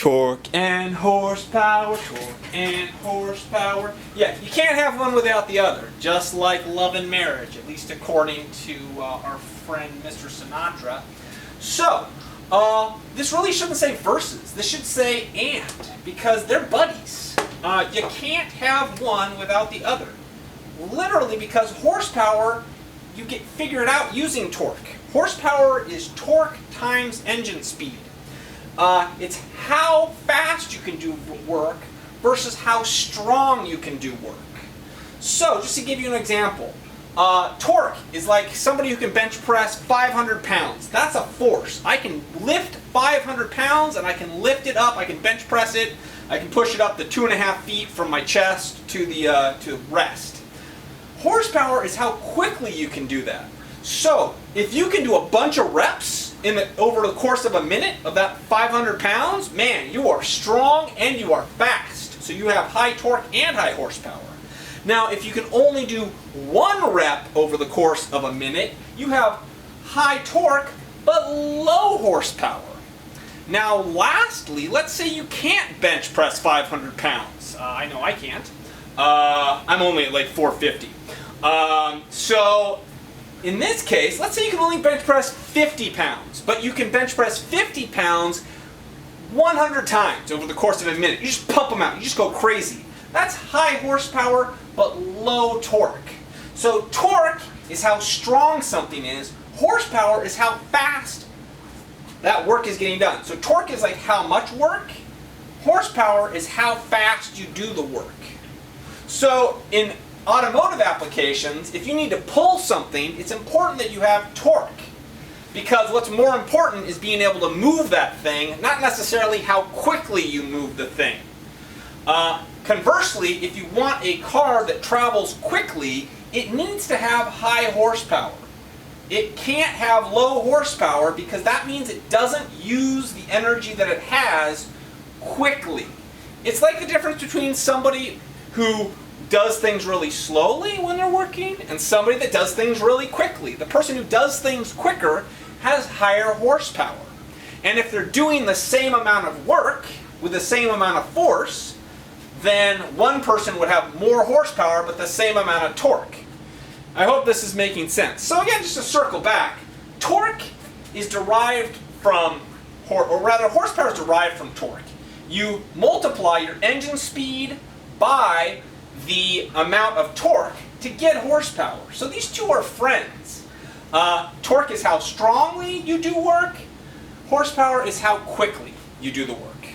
Torque and horsepower, torque and horsepower. Yeah, you can't have one without the other, just like love and marriage, at least according to our friend Mr. Sinatra. So, this really shouldn't say versus. This should say and, because they're buddies. You can't have one without the other. Literally, because horsepower, you get figured out using torque. Horsepower is torque times engine speed. It's how fast you can do work versus how strong you can do work. So, just to give you an example, torque is like somebody who can bench press 500 pounds. That's a force. I can lift 500 pounds and I can lift it up, I can bench press it, I can push it up the 2.5 feet from my chest to the rest. Horsepower is how quickly you can do that. So, if you can do a bunch of reps over the course of a minute of that 500 pounds, man, you are strong and you are fast. So you have high torque and high horsepower. Now, if you can only do one rep over the course of a minute, you have high torque but low horsepower. Now, lastly, let's say you can't bench press 500 pounds. I know I can't. I'm only at like 450. So, in this case, let's say you can only bench press 50 pounds, but you can bench press 50 pounds 100 times over the course of a minute. You just pump them out. You just go crazy. That's high horsepower, but low torque. So torque is how strong something is. Horsepower is how fast that work is getting done. So torque is like how much work. Horsepower is how fast you do the work. So in automotive applications, if you need to pull something, it's important that you have torque. Because what's more important is being able to move that thing, not necessarily how quickly you move the thing. Conversely, if you want a car that travels quickly, it needs to have high horsepower. It can't have low horsepower because that means it doesn't use the energy that it has quickly. It's like the difference between somebody who does things really slowly when they're working and somebody that does things really quickly. The person who does things quicker has higher horsepower. And if they're doing the same amount of work with the same amount of force, then one person would have more horsepower but the same amount of torque. I hope this is making sense. So again, just to circle back, torque is derived from, or rather horsepower is derived from torque. You multiply your engine speed by the amount of torque to get horsepower. So these two are friends. Torque is how strongly you do work. Horsepower is how quickly you do the work.